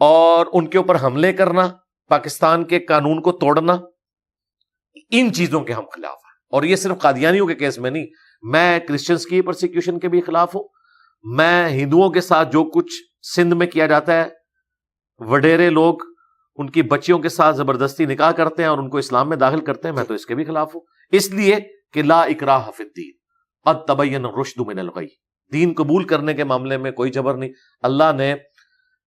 اور ان کے اوپر حملے کرنا، پاکستان کے قانون کو توڑنا، ان چیزوں کے ہم خلاف ہیں. اور یہ صرف قادیانیوں کے کیس میں نہیں، میں کرسچنز کی پرسیکیوشن کے بھی خلاف ہوں. میں ہندوؤں کے ساتھ جو کچھ سندھ میں کیا جاتا ہے، وڈیرے لوگ ان کی بچیوں کے ساتھ زبردستی نکاح کرتے ہیں اور ان کو اسلام میں داخل کرتے ہیں، میں تو اس کے بھی خلاف ہوں. اس لیے کہ لا اکراہ فی الدین قد تبین الرشد من الغی، دین قبول کرنے کے معاملے میں کوئی جبر نہیں. اللہ نے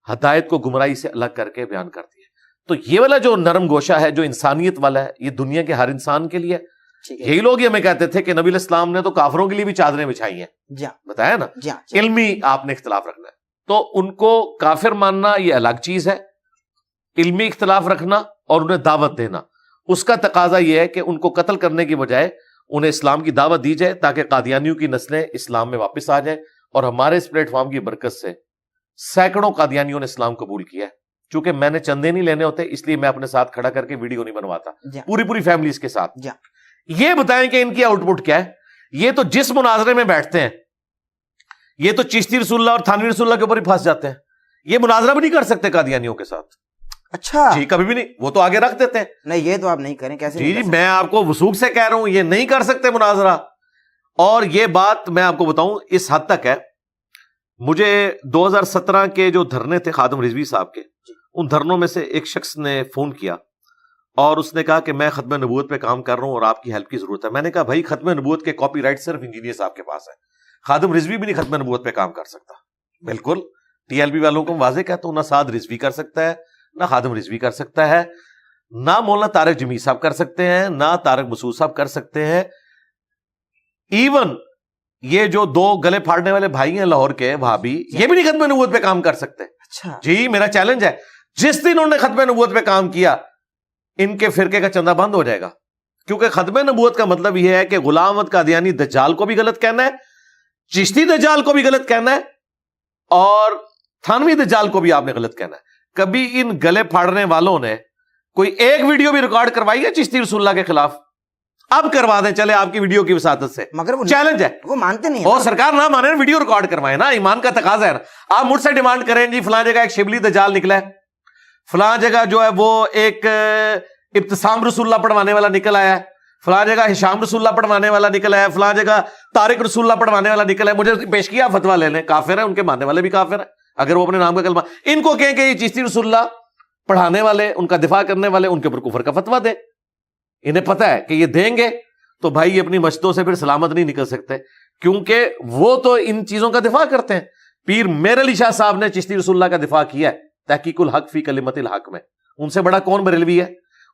ہدایت کو گمراہی سے الگ کر کے بیان کر دیا. تو یہ والا جو نرم گوشہ ہے، جو انسانیت والا ہے، یہ دنیا کے ہر انسان کے لیے. یہی لوگ یہ ہمیں کہتے تھے کہ نبی علیہ السلام نے تو کافروں کے لیے بھی چادریں بچھائی ہیں، بتایا نا. علمی آپ نے اختلاف رکھنا ہے، تو ان کو کافر ماننا یہ الگ چیز ہے. علمی اختلاف رکھنا اور انہیں دعوت دینا، اس کا تقاضا یہ ہے کہ ان کو قتل کرنے کی بجائے انہیں اسلام کی دعوت دی جائے تاکہ قادیانیوں کی نسلیں اسلام میں واپس آ جائیں. اور ہمارے اس پلیٹ فارم کی برکت سے سینکڑوں قادیانیوں نے اسلام قبول کیا ہے. چونکہ میں نے چندے نہیں لینے ہوتے، اس لیے میں اپنے ساتھ کھڑا کر کے ویڈیو نہیں بنواتا، پوری فیملیز کے ساتھ. یہ بتائیں کہ ان کی آؤٹ پٹ کیا ہے. یہ تو جس مناظرے میں بیٹھتے ہیں، یہ تو چشتی رسول اللہ اور تھانوی رسول اللہ کے اوپر ہی پھنس جاتے ہیں. یہ مناظرہ بھی نہیں کر سکتے قادیانیوں کے ساتھ. اچھا جی کبھی بھی نہیں، وہ تو آگے رکھ دیتے ہیں. نہیں یہ تو آپ نہیں کریں. کیسے؟ جی میں آپ کو وثوق سے کہہ رہا ہوں، یہ نہیں کر سکتے مناظرہ. اور یہ بات میں آپ کو بتاؤں اس حد تک ہے، مجھے 2017 کے جو دھرنے تھے خادم رضوی صاحب کے، ان دھرنوں میں سے ایک شخص نے فون کیا اور اس نے کہا کہ میں ختم نبوت پہ کام کر رہا ہوں اور آپ کی ہیلپ کی ضرورت ہے. میں نے کہا بھائی ختم نبوت کے کاپی رائٹ صرف انجینئر صاحب کے پاس ہے، خادم رضوی بھی نہیں ختم نبوت پہ کام کر سکتا. بالکل ٹی ایل بی والوں کو واضح کہتا ہوں، نہ سعد رضوی کر سکتا ہے، نہ خادم رضوی کر سکتا ہے، نہ مولانا طارق جمیل صاحب کر سکتے ہیں، نہ طارق مسعود صاحب کر سکتے ہیں. ایون یہ جو دو گلے پھاڑنے والے بھائی ہیں لاہور کے وہابی، یہ بھی نہیں ختم نبوت پہ کام کر سکتے. اچھا جی میرا چیلنج ہے، جس دن انہوں نے ختم نبوت پہ کام کیا ان کے فرقے کا چندہ بند ہو جائے گا. کیونکہ ختم نبوت کا مطلب یہ ہے کہ غلام احمد قادیانی دجال کو بھی غلط کہنا ہے، چشتی دجال کو بھی غلط کہنا ہے، اور تھانوی دجال کو بھی آپ نے غلط کہنا ہے. کبھی ان گلے پھاڑنے والوں نے کوئی ایک ویڈیو بھی ریکارڈ کروائی ہے چشتی رسول اللہ کے خلاف؟ اب کروا دیں چلے آپ کی ویڈیو کی وساطت سے. مگر وہ چیلنج ہے، وہ مانتے نہیں. اور سرکار نہ مانے ویڈیو ریکارڈ کروائے نا، ایمان کا تقاضا ہے نا. آپ مجھ سے ڈیمانڈ کریں جی فلاں جگہ ایک شبلی دجال نکلا ہے، فلاں جگہ جو ہے وہ ایک ابتسام رسول اللہ پڑھوانے والا نکل آیا ہے، فلاں جگہ ہشام رسول اللہ پڑھوانے والا نکل آیا ہے، فلاں جگہ طارق رسول اللہ پڑھوانے والا نکل ہے. مجھے پیش کیا فتویٰ لے لیں، کافر ہیں، ان کے ماننے والے بھی کافر ہیں اگر وہ اپنے نام کا کلمہ. ان کو کہیں کہ یہ چشتی رسول اللہ پڑھانے والے، ان کا دفاع کرنے والے، ان کے اوپر کفر کا فتویٰ دیں. انہیں پتہ ہے کہ یہ دیں گے تو بھائی اپنی مسجدوں سے پھر سلامت نہیں نکل سکتے، کیونکہ وہ تو ان چیزوں کا دفاع کرتے ہیں. پیر میر علی شاہ صاحب نے چشتی رسول اللہ کا دفاع کیا ہے تحقیق الحق فی کلمت الحق میں. ان سے بڑا کون بریلوی ہے؟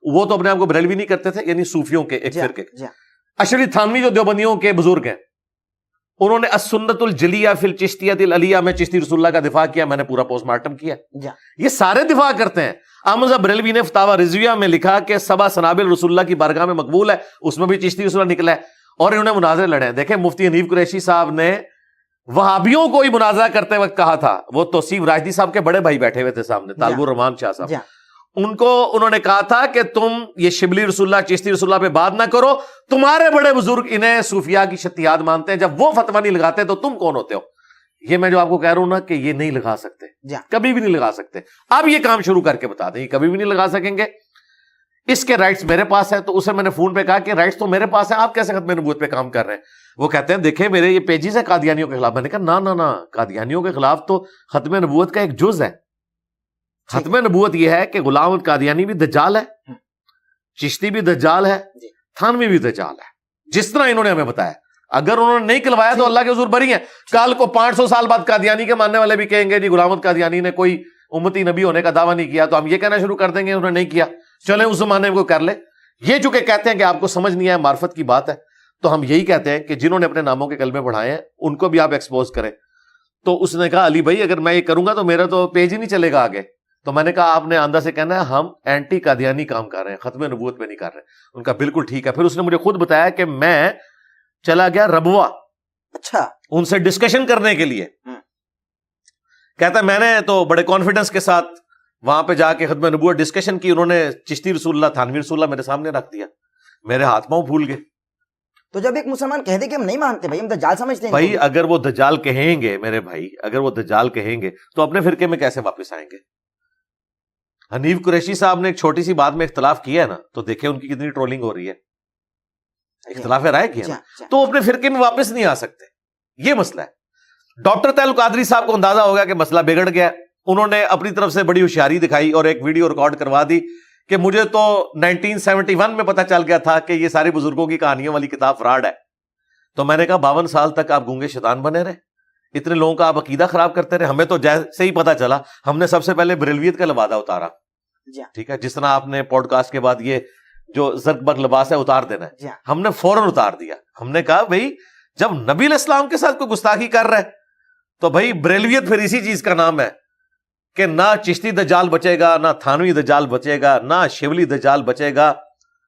وہ تو اپنے آپ کو بریلوی نہیں کرتے تھے، یعنی صوفیوں کے ایک فرقے. اشرف تھانوی جو دیوبندیوں کے بزرگ ہیں، انہوں نے السنت الجلیہ فی الچشتیۃ العلیہ میں چشتی رسول اللہ کا دفاع کیا. میں نے پورا پوسٹ مارٹم کیا. یہ سارے دفاع کرتے ہیں. احمد رضا بریلوی نے فتاوی رضویہ میں لکھا کہ 7 سنابل رسول اللہ کی بارگاہ میں مقبول ہے، اس میں بھی چشتی رسول اللہ نکلا ہے، اور انہوں نے مناظرے لڑے ہیں. دیکھیں مفتی حنیف قریشی صاحب نے وہابیوں کو ہی مناظرہ کرتے وقت کہا تھا، وہ توصیف راشدی صاحب کے بڑے بھائی بیٹھے ہوئے تھے سامنے، طالب الرحمان شاہ صاحب، ان کو انہوں نے کہا تھا کہ تم یہ شبلی رسول اللہ چشتی رسول اللہ پہ بات نہ کرو، تمہارے بڑے بزرگ انہیں صوفیاء کی شتیات مانتے ہیں، جب وہ فتویٰ نہیں لگاتے تو تم کون ہوتے ہو؟ یہ میں جو آپ کو کہہ رہا ہوں نا کہ یہ نہیں لگا سکتے، کبھی بھی نہیں لگا سکتے. اب یہ کام شروع کر کے بتا دیں، یہ کبھی بھی نہیں لگا سکیں گے. اس کے رائٹس میرے پاس ہے. تو اسے میں نے فون پہ کہا کہ رائٹس تو میرے پاس ہیں، آپ کیسے ختم نبوت پہ کام کر رہے ہیں؟ وہ کہتے ہیں دیکھیں میرے یہ پیجز ہیں قادیانیوں کے خلاف. میں نے کہا نہ قادیانیوں کے خلاف تو ختم نبوت کا ایک جز ہے. ختم نبوت یہ ہے کہ غلام احمد قادیانی بھی دجال ہے، چشتی بھی دجال ہے، تھانوی بھی دجال ہے، جس طرح انہوں نے ہمیں بتایا. اگر انہوں نے نہیں کلوایا تو اللہ کے حضور بری ہیں. کل کو 500 سال بعد قادیانی کے ماننے والے بھی کہیں گے جی غلام احمد قادیانی نے کوئی امتی نبی ہونے کا دعویٰ نہیں کیا، تو ہم یہ کہنا شروع کر دیں گے انہوں نے نہیں کیا، چلیں اس زمانے میں کوئی کر لے. یہ چونکہ کہتے ہیں کہ آپ کو سمجھ نہیں آیا، معرفت کی بات ہے، تو ہم یہی کہتے ہیں کہ جنہوں نے اپنے ناموں کے کلمے پڑھائے ہیں ان کو بھی آپ ایکسپوز کریں. تو اس نے کہا علی بھائی اگر میں یہ کروں گا تو میرا تو پیج ہی نہیں چلے گا آگے. تو میں نے کہا آپ نے آندہ سے کہنا ہے ہم اینٹی قادیانی کام کر رہے ہیں، ختم نبوت پہ نہیں کر رہے. ان کا بالکل ٹھیک ہے. پھر اس نے مجھے خود بتایا کہ میں چلا گیا ربوہ، اچھا، ان سے ڈسکشن کرنے کے لیے. کہتا ہے میں نے تو بڑے کانفیڈنس کے ساتھ وہاں پہ جا کے ختم نبوت ڈسکشن کی. انہوں نے چشتی رسول اللہ تھانوی رسول اللہ میرے سامنے رکھ دیا، میرے ہاتھ پاؤں پھول گئے. تو جب ایک مسلمان کہہ دے کہ ہم نہیں مانتے بھائی، ہم دجال سمجھتے ہیں بھائی، اگر وہ دجال کہیں گے میرے بھائی، اگر وہ دجال کہیں گے تو اپنے فرقے میں کیسے واپس آئیں گے؟ حنیف قریشی صاحب نے ایک چھوٹی سی بات میں اختلاف کیا ہے نا, تو دیکھیں ان کی کتنی ٹرولنگ ہو رہی ہے, اختلاف رائے کیا نا, تو اپنے فرقے میں واپس نہیں آ سکتے, یہ مسئلہ ہے. ڈاکٹر طاہر القادری صاحب کو اندازہ ہو گیا کہ مسئلہ بگڑ گیا, انہوں نے اپنی طرف سے بڑی ہوشیاری دکھائی اور ایک ویڈیو ریکارڈ کروا دی کہ مجھے تو 1971 میں پتا چل گیا تھا کہ یہ سارے بزرگوں کی کہانیوں والی کتاب فراڈ ہے. تو میں نے کہا 52 سال تک آپ گونگے شیطان بنے رہے, اتنے لوگوں کا آپ عقیدہ خراب کرتے رہے, ہمیں تو جیسے ہی پتا چلا ہم نے سب سے پہلے بریلویت کا لبادہ اتارا, ٹھیک ہے, جس طرح آپ نے پوڈ کاسٹ کے بعد یہ جو زرق برق لباس ہے اتار دینا ہے, ہم نے فوراً اتار دیا. ہم نے کہا بھائی جب نبی علیہ السلام کے ساتھ کوئی گستاخی کر رہا ہے تو بھائی بریلویت پھر اسی چیز کا نام ہے کہ نہ چشتی دجال بچے گا, نہ تھانوی دجال بچے گا, نہ شیولی دجال بچے گا,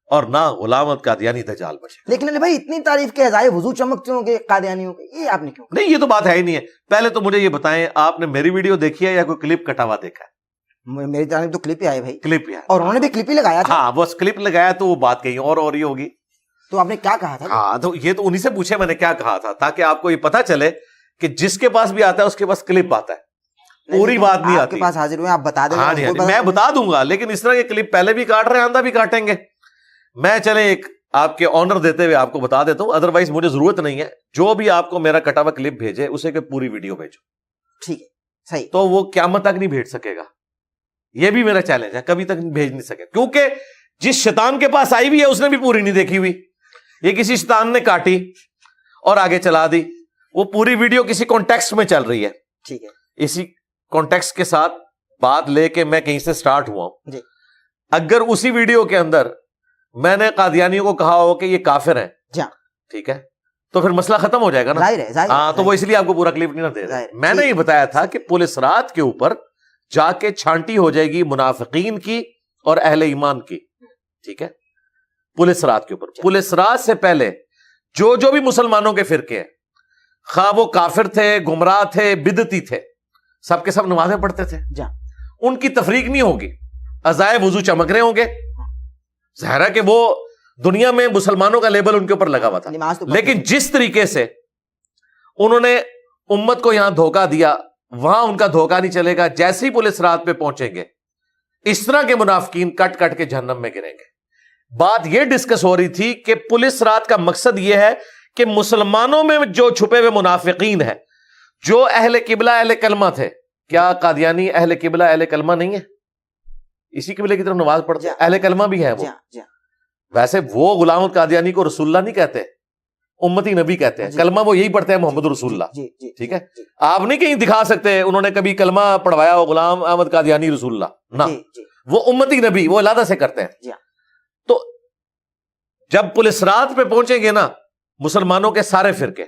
اور نہ غلام احمد قادیانی دجال بچے گا. لیکن علی بھائی اتنی تعریف کے ازائے وضو چمکتے ہوں گے قادیانیوں کے, یہ آپ نے کیوں؟ نہیں, یہ تو بات ہے ہی نہیں ہے. پہلے تو مجھے یہ بتائیں, آپ نے میری ویڈیو دیکھی ہے یا کوئی کلپ کٹا ہوا دیکھا ہے؟ میری تعریف تو کلپ ہی آئے بھائی, کلپ ہی ہے, اور انہوں نے بھی کلپ ہی لگایا تھا. ہاں بس کلپ لگایا تو وہ بات کہیں اور ہی ہوگی. تو آپ نے کیا کہا تھا؟ ہاں تو یہ تو انہی سے پوچھے میں نے کیا کہا تھا, تاکہ آپ کو یہ پتا چلے کہ جس کے پاس بھی آتا ہے اس کے پاس کلپ آتا ہے, پوری بات نہیں آپ آتی. کے پاس حاضر ہوئے, آپ بتا دیں. ہاں نہیں, میں بتا دوں گا, لیکن اس طرح کے کلپ پہلے بھی کاٹ رہے ہیں, آندہ بھی کاٹیں گے. میں چلے ایک آپ کے آنر دیتے ہوئے آپ کو بتا دیتا ہوں, ادروائز مجھے ضرورت نہیں ہے. جو بھی آپ کو میرا کٹا ہوا کلپ بھیجے اسے کہ پوری ویڈیو بھیجو, ٹھیک ہے, صحیح. تو وہ قیامت تک نہیں بھیج سکے گا, یہ بھی میرا چیلنج ہے, کبھی تک بھیج نہیں سکے, کیونکہ جس شیطان کے پاس آئی بھی ہے اس نے بھی پوری نہیں دیکھی ہوئی. یہ کسی شیطان نے کاٹی اور آگے چلا دی, وہ پوری ویڈیو کسی کانٹیکسٹ میں چل رہی ہے, ٹھیک ہے, اسی کانٹیکسٹ کے ساتھ بات لے کے میں کہیں سے سٹارٹ ہوا ہوں. جی. اگر اسی ویڈیو کے اندر میں نے قادیانیوں کو کہا ہو کہ یہ کافر ہیں, ٹھیک ہے, تو پھر مسئلہ ختم ہو جائے گا نا. ہاں, تو وہ اس لیے آپ کو پورا کلپ نہیں دے رہے. میں نے یہ بتایا تھا کہ پولیس رات کے اوپر جا کے چھانٹی ہو جائے گی منافقین کی اور اہل ایمان کی, ٹھیک ہے, پولیس رات کے اوپر. پولیس رات سے پہلے جو بھی مسلمانوں کے فرقے ہیں, خواہ وہ کافر تھے, گمراہ تھے, بدعتی تھے, سب کے سب نمازیں پڑھتے تھے, ان کی تفریق نہیں ہوگی, عزائے وضو چمک رہے ہوں گے. ظاہر ہے کہ وہ دنیا میں مسلمانوں کا لیبل ان کے اوپر لگا ہوا تھا, لیکن جس طریقے سے انہوں نے امت کو یہاں دھوکہ دیا وہاں ان کا دھوکہ نہیں چلے گا. جیسے ہی پولیس رات پہ پہنچیں گے اس طرح کے منافقین کٹ کٹ کے جہنم میں گریں گے. بات یہ ڈسکس ہو رہی تھی کہ پولیس رات کا مقصد یہ ہے کہ مسلمانوں میں جو چھپے ہوئے منافقین ہیں, جو اہل قبلہ اہل کلمہ تھے, کیا قادیانی اہل قبلہ اہل کلمہ نہیں ہے؟ اسی قبلے کی طرف نماز پڑھتے ہیں, اہل کلمہ بھی ہیں وہ. ویسے وہ غلام قادیانی کو رسول اللہ نہیں کہتے, امتی نبی کہتے ہیں. کلمہ وہ یہی پڑھتے ہیں محمد رسول اللہ, ٹھیک ہے. آپ نہیں کہیں دکھا سکتے انہوں نے کبھی کلمہ پڑھوایا ہو غلام احمد قادیانی رسول اللہ, نہ, وہ امتی نبی وہ علادہ سے کرتے ہیں. تو جب پولیس رات پہ پہنچیں گے نا مسلمانوں کے سارے فرقے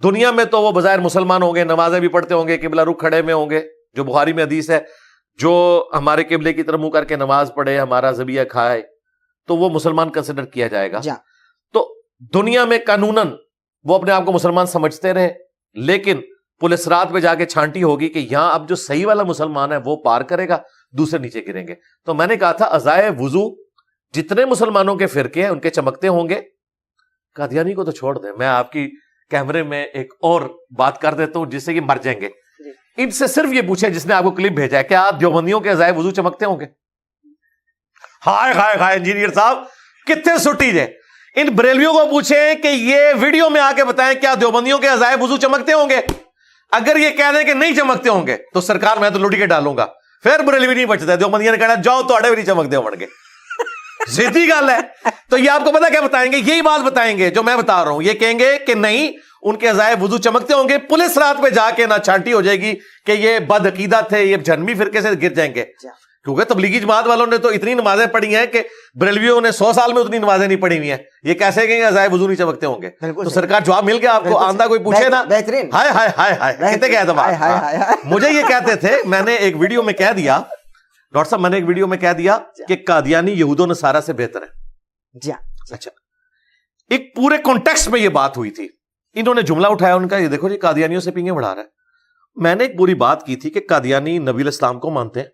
دنیا میں, تو وہ بظاہر مسلمان ہوں گے, نمازیں بھی پڑھتے ہوں گے, قبلہ رخ کھڑے میں ہوں گے, جو بخاری میں حدیث ہے, جو ہمارے قبلے کی طرف منہ کر کے نماز پڑھے, ہمارا ذبیحہ کھائے, تو وہ مسلمان کنسیڈر کیا جائے گا. تو دنیا میں قانوناً وہ اپنے آپ کو مسلمان سمجھتے رہے, لیکن پولیس رات پہ جا کے چھانٹی ہوگی کہ یہاں اب جو صحیح والا مسلمان ہے وہ پار کرے گا, دوسرے نیچے گریں گے. تو میں نے کہا تھا عزائے وضو جتنے مسلمانوں کے فرقے ہیں ان کے چمکتے ہوں گے. قادیانی کو تو چھوڑ دیں, میں آپ کی کیمرے میں ایک اور بات کر دیتا ہوں جس سے کہ مر جائیں گے. ان سے صرف یہ پوچھیں جس نے آپ کو کلپ بھیجا ہے, کیا آپ دیوبندیوں کے عزائے وضو چمکتے ہوں گے؟ ہائے ہائے ہائے انجینئر صاحب کتنے سٹی جے. ان بریلویوں کو پوچھیں کہ یہ ویڈیو میں آ کے بتائیں کیا دیوبندیوں کے عزائے وضو چمکتے ہوں گے. اگر یہ کہہ دیں کہ نہیں چمکتے ہوں گے تو سرکار میں تو لوٹی کے ڈالوں گا, پھر بریلوی نہیں بچتا. دیوبندیوں نے کہنا جاؤ تو بھی نہیں چمکتے ہوں گے. سیدھی گل ہے. تو یہ آپ کو پتا کیا بتائیں گے, یہی بات بتائیں گے جو میں بتا رہا ہوں. یہ کہیں گے کہ نہیں ان کے عزائے وضو چمکتے ہوں گے. پولیس رات پہ جا کے نہ چھانٹی ہو جائے گی کہ یہ بد عقیدہ تھے, یہ جہنمی فرقے سے گر جائیں گے. کیونکہ تبلیغی جماعت والوں نے تو اتنی نمازیں پڑھی ہیں کہ بریلویوں نے 100 سال میں اتنی نمازیں نہیں پڑھی ہوئی ہیں. یہ کیسے کہیں گے عزائے وضو نہیں چمکتے ہوں گے؟ تو سرکار جواب مل گیا آپ کو, آندہ کوئی پوچھے نا. ہائے ہائے ہائے ہائے کتنے کہہ دبا. مجھے یہ کہتے تھے, میں نے ایک ویڈیو میں کہہ دیا, ڈاکٹر صاحب میں نے ایک ویڈیو میں کہہ دیا کہ قادیانی یہود و نصارہ سے بہتر ہے. اچھا, ایک پورے کانٹیکسٹ میں یہ بات ہوئی تھی. انہوں نے جملہ اٹھایا ان کا, یہ دیکھو جی قادیانیوں سے پینگیں بڑھا رہا ہے. میں نے ایک پوری بات کی تھی کہ قادیانی نبی علیہ السلام کو مانتے ہیں,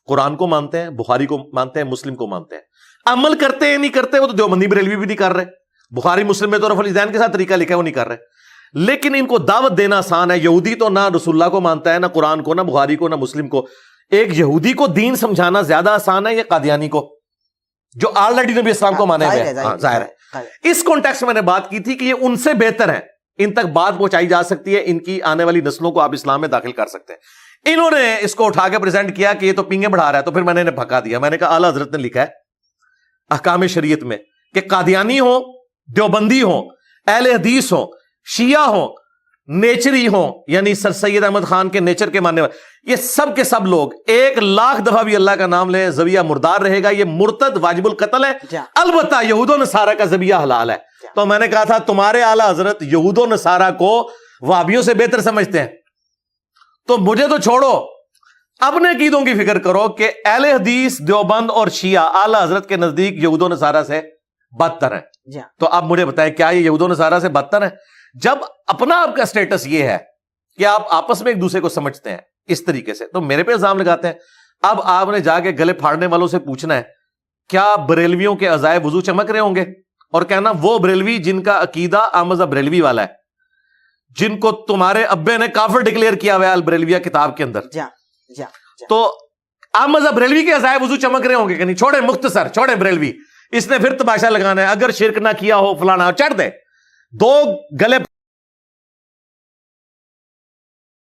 قرآن کو مانتے ہیں, بخاری کو مانتے ہیں, مسلم کو مانتے ہیں. عمل کرتے ہیں نہیں کرتے وہ تو دیوبندی بریلوی بھی نہیں کر رہے. بخاری مسلم میں تو رفع الیدین کے ساتھ طریقہ لکھا ہے وہ نہیں کر رہے. لیکن ان کو دعوت دینا آسان ہے. یہودی تو نہ رسول اللہ کو مانتا ہے, نہ قرآن کو, نہ بخاری کو, نہ مسلم کو. ایک یہودی کو دین سمجھانا زیادہ آسان ہے یا قادیانی کو جو آلریڈی نبی اسلام کو مانے ہوئے ہیں؟ ظاہر ہے. اس کانٹیکسٹ میں نے بات کی تھی کہ یہ ان سے بہتر ہیں, ان تک بات پہنچائی جا سکتی ہے, ان کی آنے والی نسلوں کو آپ اسلام میں داخل کر سکتے ہیں. انہوں نے اس کو اٹھا کے پریزنٹ کیا کہ یہ تو پینگے بڑھا رہا ہے, تو پھر میں نے انہیں بھکا دیا. میں نے کہا اعلیٰ حضرت نے لکھا ہے احکام شریعت میں کہ قادیانی ہو, دیوبندی ہو, اہل حدیث ہو, شیعہ ہو, نیچری ہوں, یعنی سر سید احمد خان کے نیچر کے ماننے والے, یہ سب کے سب لوگ 1,00,000 دفعہ بھی اللہ کا نام لیں ذبیحہ مردار رہے گا. یہ مرتد واجب القتل ہے. البتہ یہود و نصارہ کا ذبیحہ حلال ہے. تو میں نے کہا تھا تمہارے اعلیٰ حضرت یہود و نصارہ کو وہابیوں سے بہتر سمجھتے ہیں, تو مجھے تو چھوڑو, اپنے عقیدوں کی فکر کرو کہ اہل حدیث, دیوبند اور شیعہ اعلیٰ حضرت کے نزدیک یہود و نصارہ سے بدتر ہیں. تو اب مجھے بتائیں کیا یہ یہود و نصارہ سے بدتر ہیں؟ جب اپنا آپ کا سٹیٹس یہ ہے کہ آپ آپس میں ایک دوسرے کو سمجھتے ہیں اس طریقے سے, تو میرے پہ الزام لگاتے ہیں. اب آپ نے جا کے گلے پھاڑنے والوں سے پوچھنا ہے کیا بریلویوں کے عزائے وضو چمک رہے ہوں گے, اور کہنا وہ بریلوی جن کا عقیدہ احمد بریلوی والا ہے, جن کو تمہارے ابے نے کافر ڈکلیئر کیا ہوا ہے البریلویہ کتاب کے اندر, تو احمد بریلوی کے عزائے وضو چمک رہے ہوں گے کہ نہیں؟ چھوڑے مختصر, چھوڑے بریلوی, اس نے پھر تماشا لگانا ہے, اگر شرک نہ کیا ہو فلانا, چڑھ دے 2 گلے